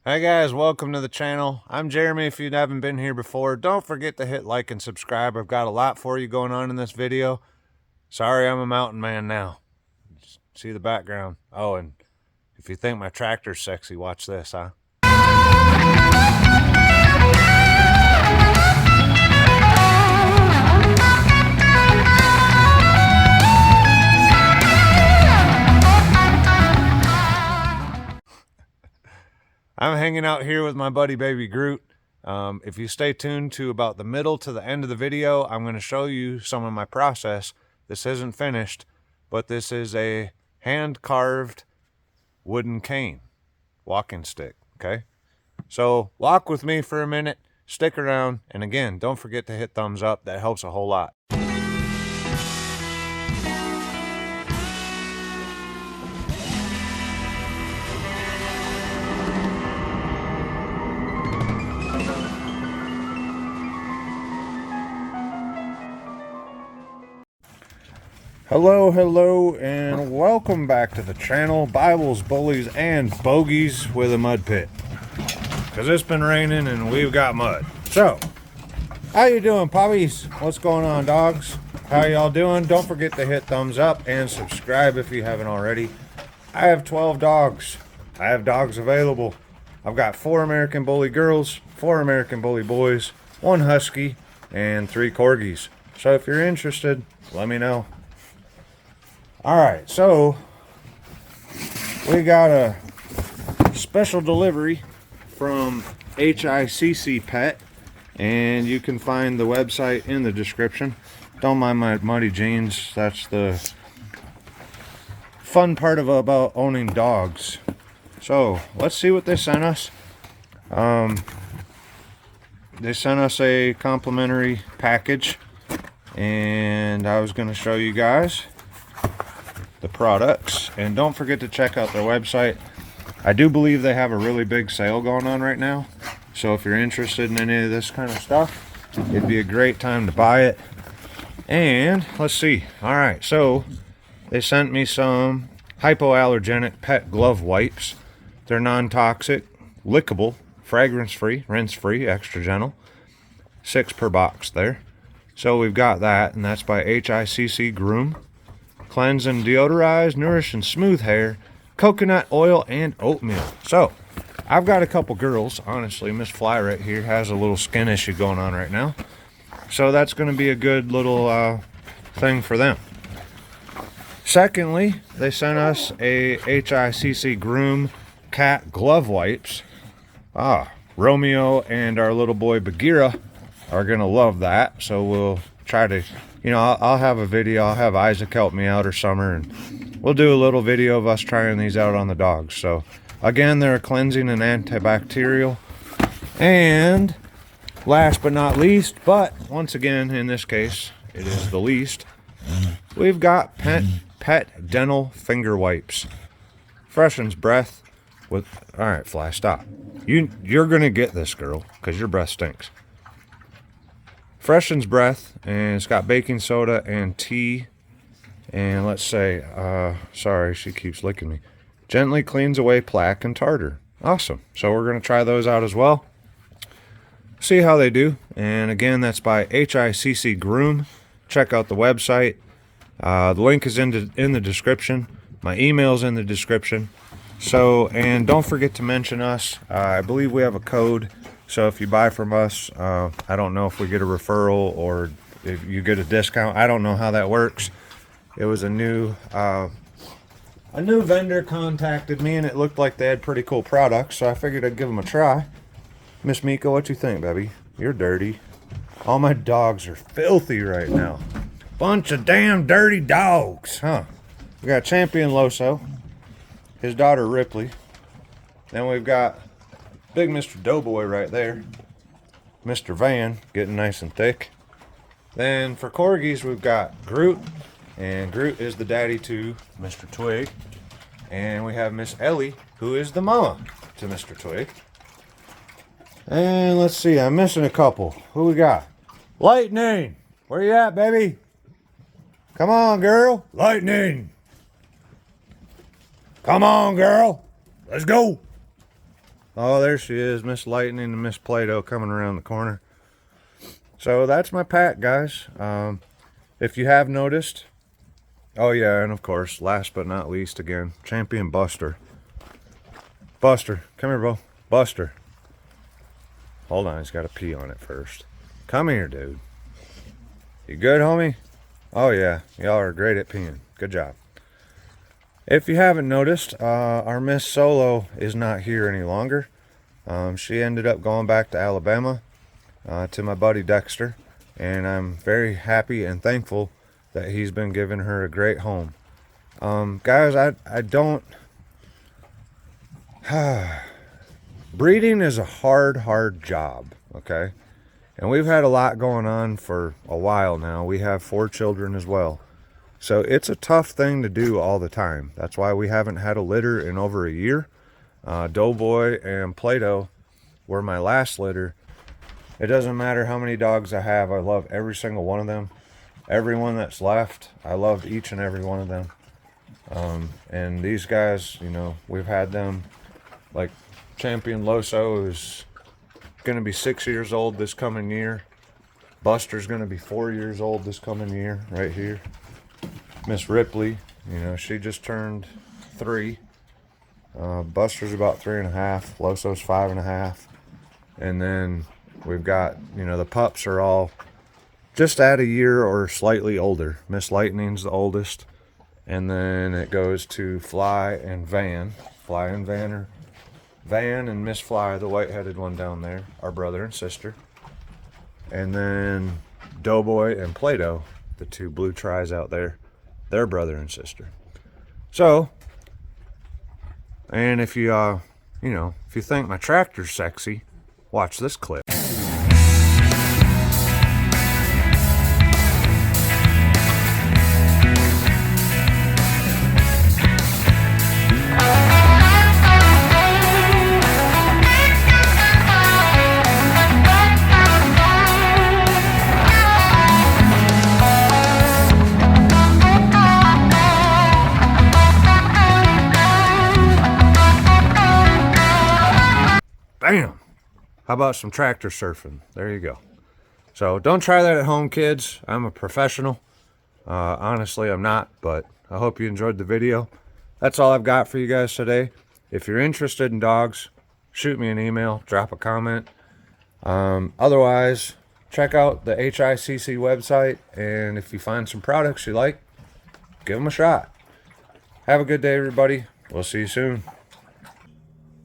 Hey guys, welcome to the channel. I'm Jeremy. If you haven't been here before, don't forget to hit like and subscribe. I've got a lot for you going on in this video. Sorry, I'm a mountain man now. See the background. Oh, and if you think my tractor's sexy, watch this, huh? I'm hanging out here with my buddy Baby Groot. If you stay tuned to about the middle to the end of the video, I'm going to show you some of my process. This isn't finished, but this is a hand-carved wooden cane, walking stick, okay? So walk with me for a minute, stick around, and again, don't forget to hit thumbs up. That helps a whole lot. Hello, and welcome back to the channel, Bibles, Bullies, and Bogies with a mud pit. Because it's been raining and we've got mud. So, how you doing, puppies? What's going on, dogs? How y'all doing? Don't forget to hit thumbs up and subscribe if you haven't already. I have 12 dogs. I have dogs available. I've got 4 American Bully girls, 4 American Bully boys, 1 Husky, and 3 Corgis. So if you're interested, let me know. Alright, so we got a special delivery from HICC Pet, and you can find the website in the description. Don't mind my muddy jeans, that's the fun part about owning dogs. So let's see what they sent us. They sent us a complimentary package, and I was going to show you guys the products, and don't forget to check out their website. I do believe they have a really big sale going on right now, so if you're interested in any of this kind of stuff, it'd be a great time to buy it. And let's see. All right, so they sent me some hypoallergenic pet glove wipes. They're non-toxic, lickable, fragrance-free, rinse-free, extra gentle. 6 per box there. So we've got that, and that's by HICC Groom. Cleanse and deodorize, nourish and smooth hair, coconut oil, and oatmeal. So, I've got a couple girls. Honestly, Miss Fly right here has a little skin issue going on right now. So that's going to be a good little thing for them. Secondly, they sent us a HICC Groom cat glove wipes. Romeo and our little boy Bagheera are going to love that. So we'll try to... I'll have a video. I'll have Isaac help me out or Summer, and we'll do a little video of us trying these out on the dogs. So, again, they're cleansing and antibacterial. And last but not least, but once again, in this case, it is the least, we've got pet dental finger wipes. Freshens breath with... All right, Fly, stop. You're going to get this, girl, because your breath stinks. Freshens breath, and it's got baking soda and tea, and let's say, sorry, she keeps licking me. Gently cleans away plaque and tartar. Awesome. So we're going to try those out as well. See how they do. And again, that's by HICC Groom. Check out the website. The link is in the description. My email's in the description. So, and don't forget to mention us. I believe we have a code. So if you buy from us, I don't know if we get a referral or if you get a discount. I don't know how that works. It was a new vendor contacted me, and it looked like they had pretty cool products, so I figured I'd give them a try. Miss Miko, what you think, baby? You're dirty. All my dogs are filthy right now. Bunch of damn dirty dogs, huh? We got Champion Loso, his daughter Ripley. Then we've got big Mr. Doughboy right there. Mr. Van, getting nice and thick. Then for Corgis, we've got Groot. And Groot is the daddy to Mr. Twig. And we have Miss Ellie, who is the mama to Mr. Twig. And let's see, I'm missing a couple. Who we got? Lightning! Where you at, baby? Come on, girl. Lightning! Come on, girl. Let's go. Oh, there she is, Miss Lightning and Miss Play-Doh coming around the corner. So that's my pack, guys. If you have noticed, oh yeah, and of course, last but not least, again, Champion Buster. Buster, come here, bro. Buster. Hold on, he's got to pee on it first. Come here, dude. You good, homie? Oh yeah, y'all are great at peeing. Good job. If you haven't noticed, our Miss Solo is not here any longer. She ended up going back to Alabama to my buddy Dexter, and I'm very happy and thankful that he's been giving her a great home. Guys, I don't... breeding is a hard job, okay? And we've had a lot going on for a while now. We have 4 children as well. So it's a tough thing to do all the time. That's why we haven't had a litter in over a year. Doughboy and Play-Doh were my last litter. It doesn't matter how many dogs I have. I love every single one of them. Everyone that's left, I loved each and every one of them. And these guys, you know, we've had them, like Champion Loso is going to be 6 years old this coming year. Buster's going to be 4 years old this coming year, right here. Miss Ripley, you know, she just turned 3. Buster's about 3.5. Loso's 5.5. And then we've got, you know, the pups are all just at a year or slightly older. Miss Lightning's the oldest. And then it goes to Fly and Van. Fly and Van are... Van and Miss Fly, the white-headed one down there, are brother and sister. And then Doughboy and Play-Doh, the 2 blue tries out there, they're brother and sister. So, and if you, you know, if you think my tractor's sexy, watch this clip. Bam! How about some tractor surfing? There you go. So don't try that at home, kids. I'm a professional. Honestly, I'm not, but I hope you enjoyed the video. That's all I've got for you guys today. If you're interested in dogs, shoot me an email, drop a comment. Otherwise, check out the HICC website, and if you find some products you like, give them a shot. Have a good day, everybody. We'll see you soon.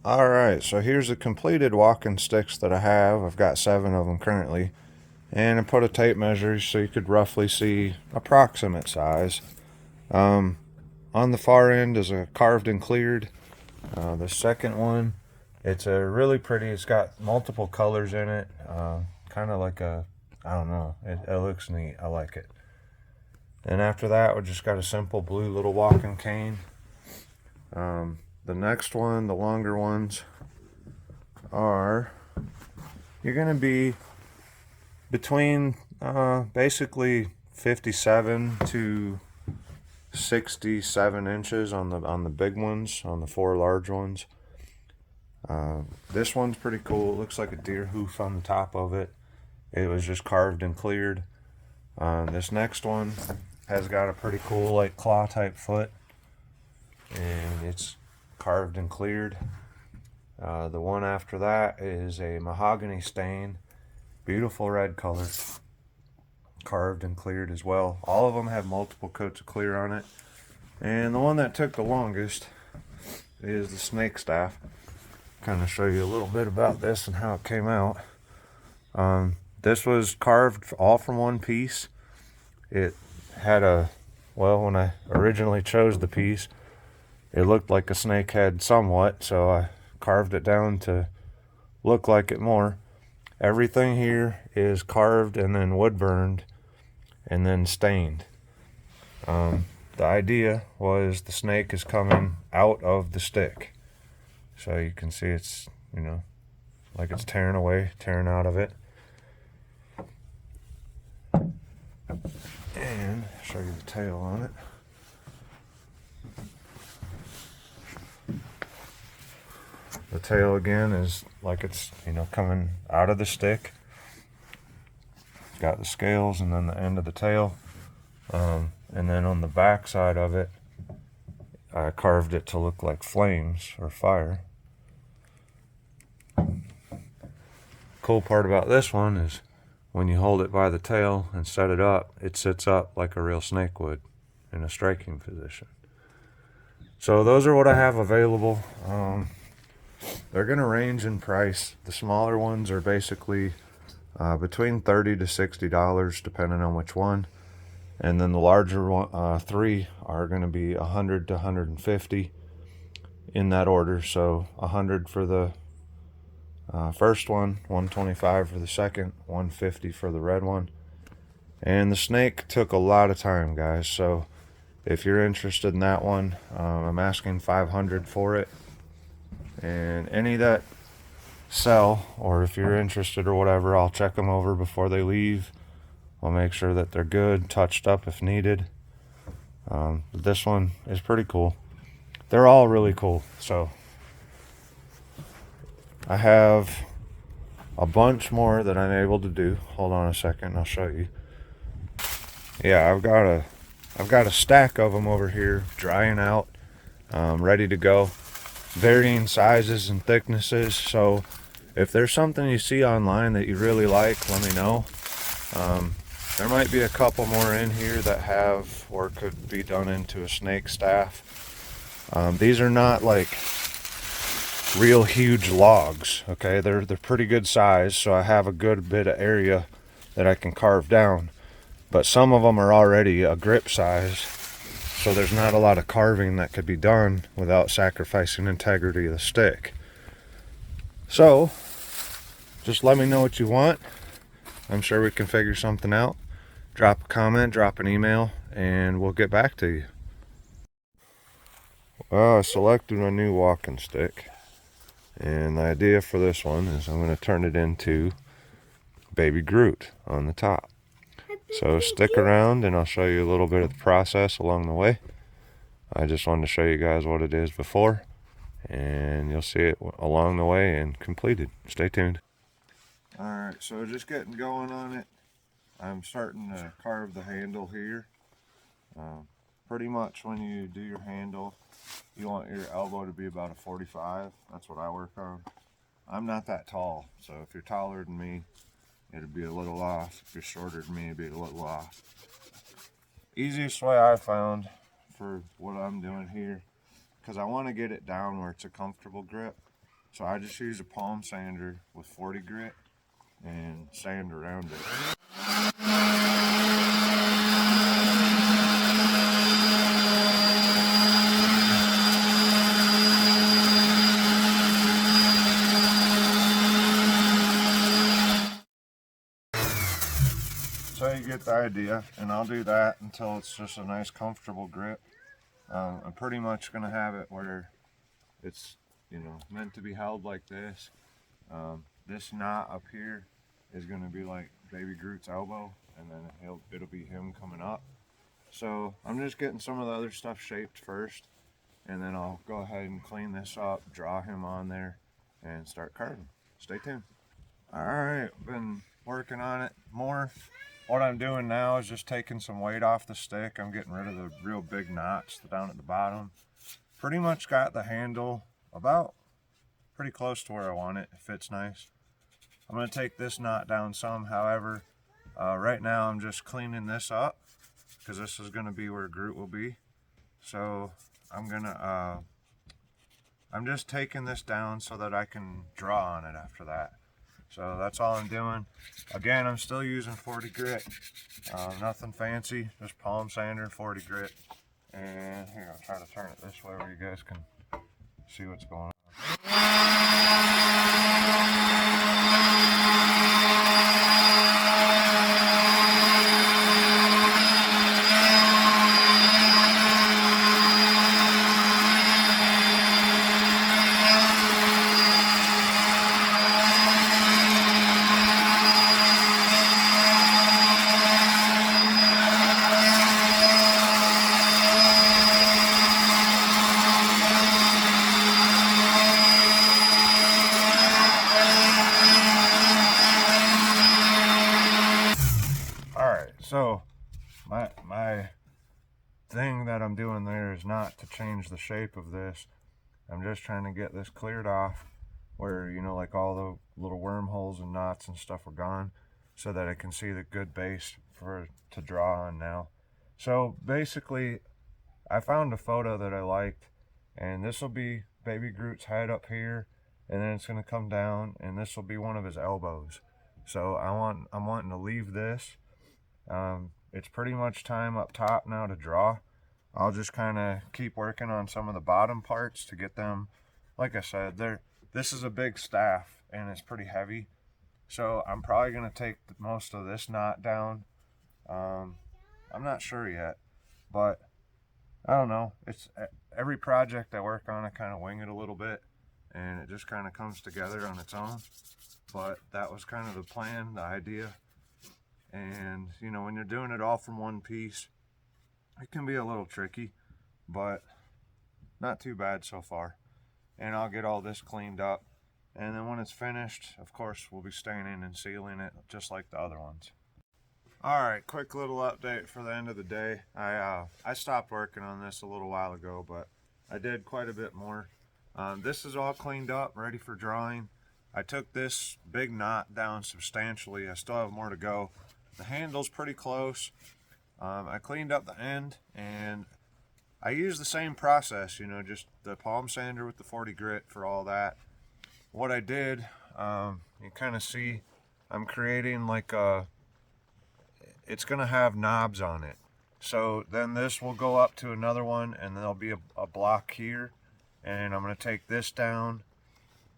Alright, so here's the completed walking sticks that I have. I've got 7 of them currently. And I put a tape measure so you could roughly see approximate size. On the far end is a carved and cleared. The second one, it's a really pretty, it's got multiple colors in it. Kind of like a, I don't know, it looks neat. I like it. And after that, we just got a simple blue little walking cane. The next one, the longer ones, are, you're going to be between basically 57 to 67 inches on the big ones, on the 4 large ones. This one's pretty cool. It looks like a deer hoof on the top of it. It was just carved and cleared. This next one has got a pretty cool like claw type foot, and it's carved and cleared. The one after that is a mahogany stain, beautiful red color, carved and cleared as well. All of them have multiple coats of clear on it. And the one that took the longest is the snake staff. Kind of show you a little bit about this and how it came out. This was carved all from one piece. It had a, well, when I originally chose the piece, it looked like a snake head somewhat, so I carved it down to look like it more. Everything here is carved and then wood burned and then stained. The idea was the snake is coming out of the stick. So you can see it's, you know, like it's tearing away, tearing out of it. And show you the tail on it. The tail again is like it's, you know, coming out of the stick. Got the scales and then the end of the tail. And then on the back side of it, I carved it to look like flames or fire. Cool part about this one is when you hold it by the tail and set it up, it sits up like a real snake would in a striking position. So those are what I have available. They're going to range in price. The smaller ones are basically between $30 to $60 depending on which one. And then the larger one, three are going to be $100 to $150 in that order. So $100 for the first one, $125 for the second, $150 for the red one. And the snake took a lot of time, guys. So if you're interested in that one, I'm asking $500 for it. And any that sell, or if you're interested or whatever, I'll check them over before they leave. I'll make sure that they're good, touched up if needed. This one is pretty cool. They're all really cool. So I have a bunch more that I'm able to do. Hold on a second, I'll show you. Yeah, I've got a stack of them over here drying out, ready to go. Varying sizes and thicknesses. So if there's something you see online that you really like, let me know. There might be a couple more in here that have or could be done into a snake staff. These are not like real huge logs, okay? They're pretty good size, so I have a good bit of area that I can carve down. But some of them are already a grip size, so there's not a lot of carving that could be done without sacrificing integrity of the stick. So just let me know what you want. I'm sure we can figure something out. Drop a comment, drop an email, and we'll get back to you. Well, I selected a new walking stick, and the idea for this one is I'm going to turn it into Baby Groot on the top. So stick around and I'll show you a little bit of the process along the way. I just wanted to show you guys what it is before, and you'll see it along the way and completed. Stay tuned. Alright, so just getting going on it. I'm starting to carve the handle here. Pretty much when you do your handle, you want your elbow to be about a 45. That's what I work on. I'm not that tall, so if you're taller than me, it'd be a little off. If you're shorter than me, it'd be a little off. Easiest way I found for what I'm doing here, because I want to get it down where it's a comfortable grip, so I just use a palm sander with 40 grit and sand around it. So you get the idea, and I'll do that until it's just a nice comfortable grip. I'm pretty much going to have it where it's, you know, meant to be held like this. This knot up here is going to be like Baby Groot's elbow, and then it'll be him coming up. So I'm just getting some of the other stuff shaped first, and then I'll go ahead and clean this up, draw him on there, and start carving. Stay tuned. Alright, been working on it more. What I'm doing now is just taking some weight off the stick. I'm getting rid of the real big knots down at the bottom. Pretty much got the handle about pretty close to where I want it. It fits nice. I'm going to take this knot down some. However, right now I'm just cleaning this up because this is going to be where Groot will be. So I'm just taking this down so that I can draw on it after that. So that's all I'm doing. Again, I'm still using 40 grit. Nothing fancy, just palm sander, 40 grit. And here, I'll try to turn it this way where you guys can see what's going on. So my thing that I'm doing there is not to change the shape of this. I'm just trying to get this cleared off where, you know, like all the little wormholes and knots and stuff are gone, so that I can see the good base to draw on now. So basically, I found a photo that I liked, and this will be Baby Groot's head up here, and then it's going to come down, and this will be one of his elbows. So I'm wanting to leave this. It's pretty much time up top now to draw. I'll just kind of keep working on some of the bottom parts to get them, like I said, this is a big staff and it's pretty heavy. So I'm probably going to take most of this knot down. I'm not sure yet, but I don't know. It's every project I work on, I kind of wing it a little bit, and it just kind of comes together on its own. But that was kind of the plan, the idea. And you know, when you're doing it all from one piece, it can be a little tricky, but not too bad so far. And I'll get all this cleaned up, and then when it's finished, of course, we'll be staining and sealing it just like the other ones. Alright, quick little update for the end of the day. I stopped working on this a little while ago, but I did quite a bit more. This is all cleaned up, ready for drawing. I took this big knot down substantially. I still have more to go. The handle's pretty close. I cleaned up the end, and I used the same process, you know, just the palm sander with the 40 grit for all that. What I did, you kind of see, I'm creating like it's going to have knobs on it. So then this will go up to another one, and there'll be a block here, and I'm going to take this down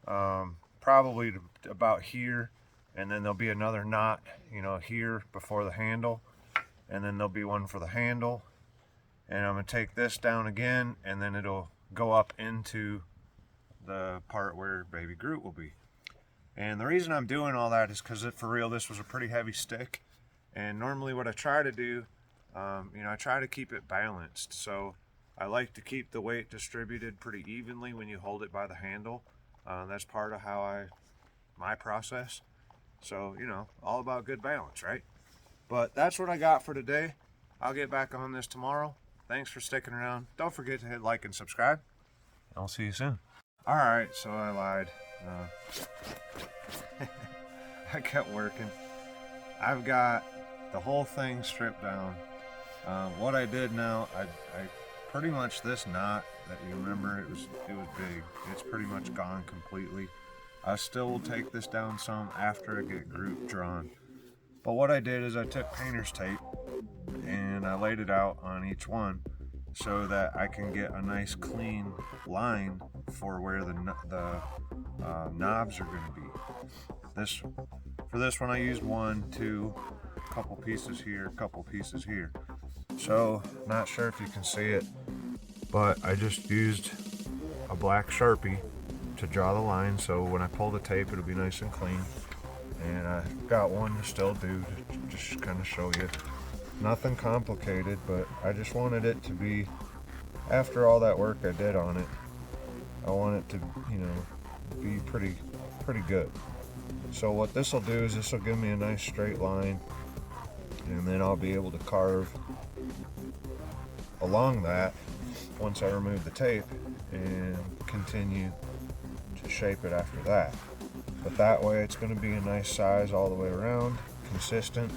probably to about here, and then there'll be another knot, you know, here before the handle, and then there'll be one for the handle, and I'm going to take this down again, and then it'll go up into the part where Baby Groot will be. And the reason I'm doing all that is because for real, this was a pretty heavy stick, and normally what I try to do, you know, I try to keep it balanced. So I like to keep the weight distributed pretty evenly when you hold it by the handle. That's part of my process. So, you know, all about good balance, right? But that's what I got for today. I'll get back on this tomorrow. Thanks for sticking around. Don't forget to hit like and subscribe. I'll see you soon. All right, so I lied. I kept working. I've got the whole thing stripped down. What I did now, I pretty much, this knot that you remember, it was big. It's pretty much gone completely. I still will take this down some after I get Groot drawn. But what I did is I took painter's tape and I laid it out on each one so that I can get a nice clean line for where the knobs are going to be. For this one I used 1, 2, a couple pieces here, a couple pieces here. So, not sure if you can see it, but I just used a black Sharpie to draw the line, so when I pull the tape it'll be nice and clean. And I got one to still do, to just kind of show you. Nothing complicated, but I just wanted it to be, after all that work I did on it, I want it to, you know, be pretty good. So what this will do is this will give me a nice straight line, and then I'll be able to carve along that once I remove the tape and continue to shape it after that. But that way it's going to be a nice size all the way around, consistent.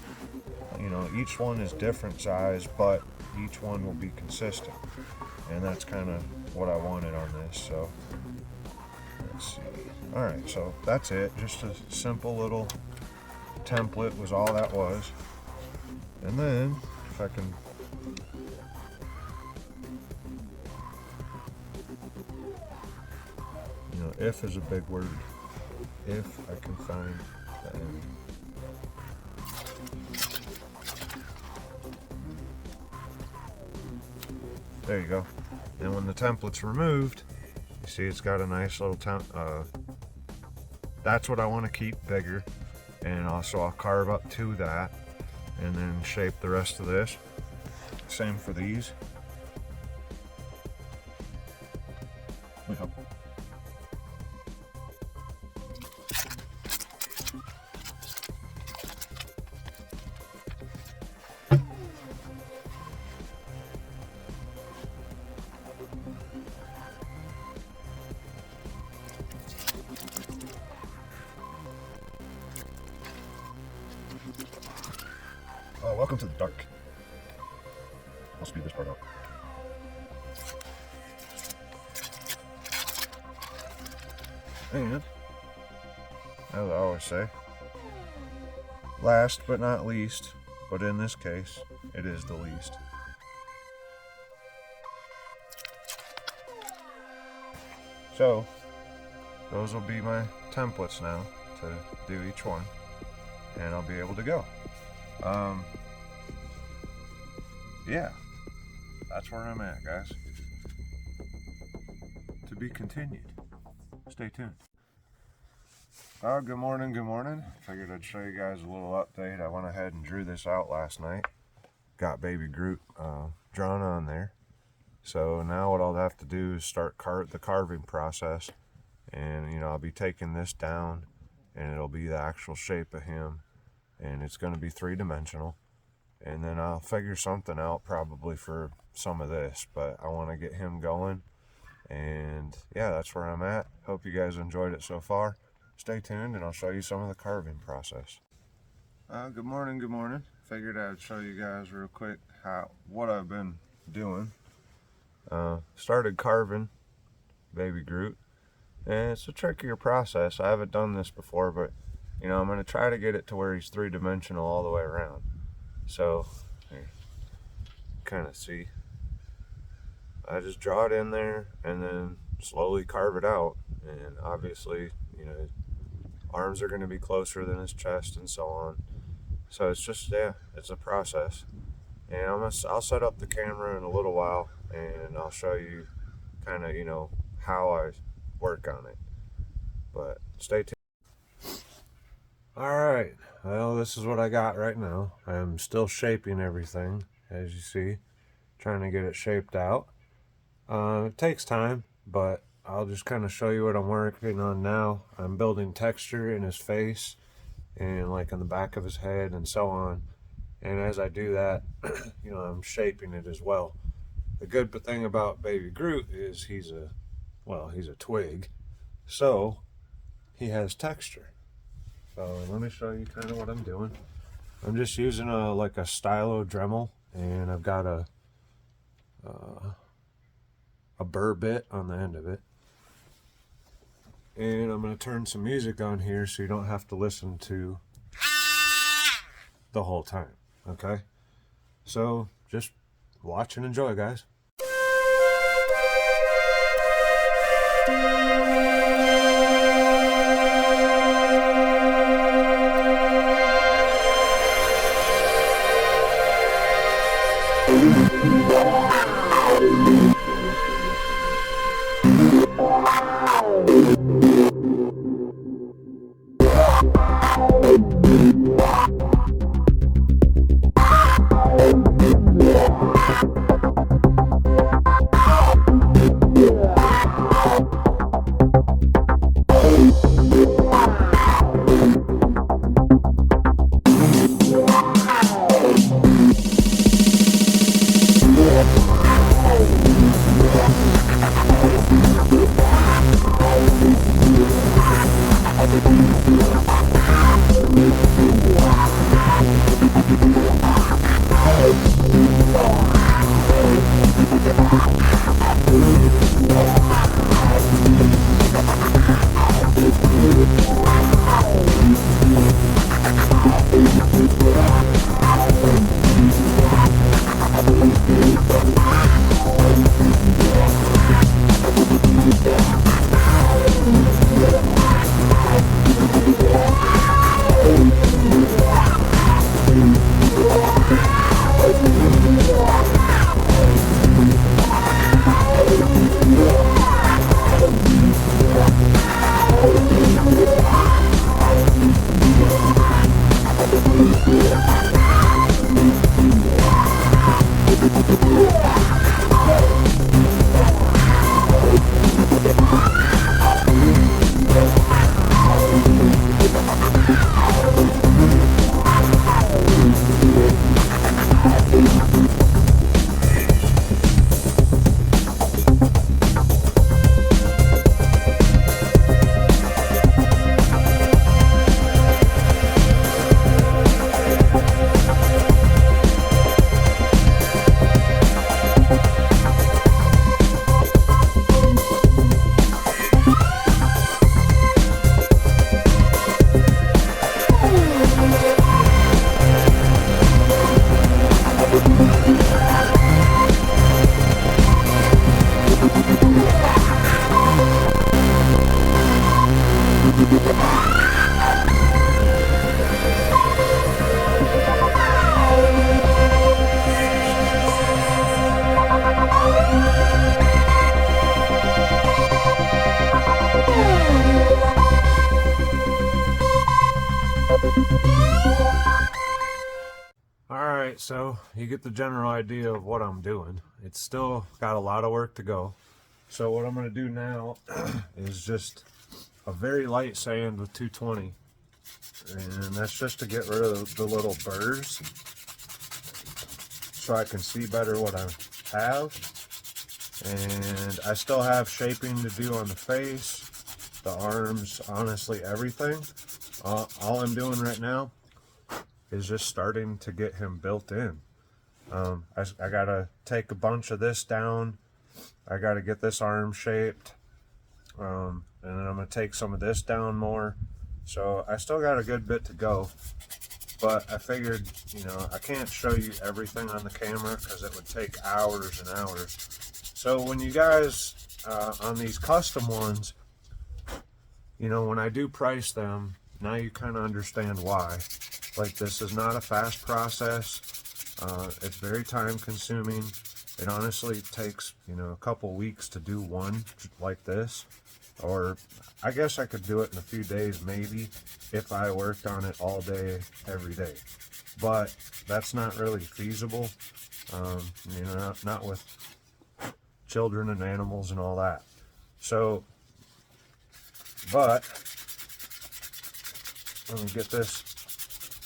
You know, each one is different size, but each one will be consistent. And that's kind of what I wanted on this. So let's see. All right, so that's it. Just a simple little template was all that was. And then if I can, you know, if is a big word. If I can find the end. There you go. And when the template's removed, you see it's got a nice little that's what I want to keep bigger. And also I'll carve up to that and then shape the rest of this. Same for these. Yep. Welcome to the dark. I'll speed this part up. And, as I always say, last but not least, but in this case, it is the least. So, those will be my templates now to do each one, and I'll be able to go. Yeah, that's where I'm at, guys. To be continued. Stay tuned. Good morning, good morning. Figured I'd show you guys a little update. I went ahead and drew this out last night. Got Baby Groot drawn on there. So now what I'll have to do is start the carving process. And, you know, I'll be taking this down and it'll be the actual shape of him. And it's going to be three-dimensional. And then I'll figure something out probably for some of this. But I want to get him going. And yeah, that's where I'm at. Hope you guys enjoyed it so far. Stay tuned and I'll show you some of the carving process. Good morning, good morning. Figured I'd show you guys real quick what I've been doing. Started carving Baby Groot, and it's a trickier process. I haven't done this before, but you know, I'm going to try to get it to where he's three-dimensional all the way around. So, here, kind of see. I just draw it in there and then slowly carve it out, and obviously, you know, arms are going to be closer than his chest and so on. So it's just, yeah, it's a process. And I'll set up the camera in a little while and I'll show you kind of, you know, how I work on it. But stay tuned. Alright, well, this is what I got right now. I'm still shaping everything, as you see. Trying to get it shaped out. It takes time, but I'll just kind of show you what I'm working on now. I'm building texture in his face and like on the back of his head and so on. And as I do that, you know, I'm shaping it as well. The good thing about Baby Groot is he's a twig, so he has texture. So let me show you kind of what I'm doing. I'm just using like a stylo Dremel, and I've got a burr bit on the end of it. And I'm going to turn some music on here so you don't have to listen to the whole time, okay? So just watch and enjoy, guys. Alright, so you get the general idea of what I'm doing. It's still got a lot of work to go. So what I'm going to do now is just a very light sand with 220. And that's just to get rid of the little burrs, so I can see better what I have. And I still have shaping to do on the face, the arms, honestly everything. All I'm doing right now is just starting to get him built in. I gotta take a bunch of this down. I gotta get this arm shaped, and then I'm gonna take some of this down more. So I still got a good bit to go, but I figured, you know, I can't show you everything on the camera because it would take hours and hours. So when you guys, on these custom ones, you know, when I do price them, now you kind of understand why. Like, this is not a fast process. It's very time consuming. It honestly takes, you know, a couple weeks to do one like this. Or I guess I could do it in a few days maybe if I worked on it all day, every day. But that's not really feasible, you know, not with children and animals and all that. So, but I'm going to get this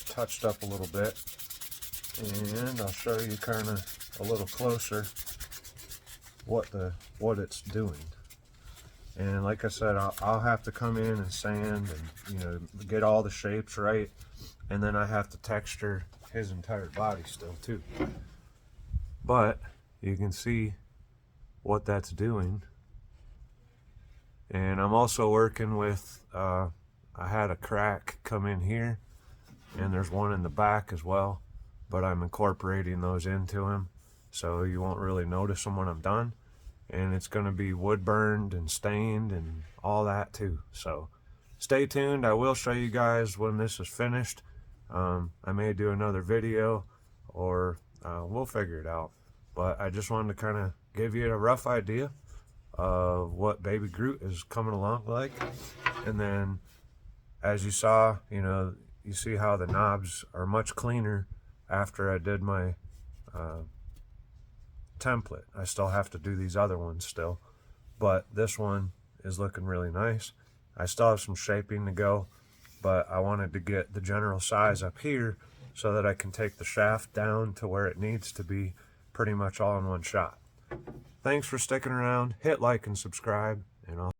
touched up a little bit, and I'll show you kind of a little closer what it's doing. And like I said, I'll have to come in and sand and, you know, get all the shapes right, and then I have to texture his entire body still too. But you can see what that's doing. And I'm also working with, I had a crack come in here, and there's one in the back as well, but I'm incorporating those into him so you won't really notice them when I'm done. And it's going to be wood burned and stained and all that too. So stay tuned. I will show you guys when this is finished. I may do another video, or we'll figure it out. But I just wanted to kind of give you a rough idea of what Baby Groot is coming along like. And then, as you saw, you know, you see how the knobs are much cleaner after I did my template. I still have to do these other ones still, but this one is looking really nice. I still have some shaping to go, but I wanted to get the general size up here so that I can take the shaft down to where it needs to be pretty much all in one shot. Thanks for sticking around. Hit like and subscribe, and I'll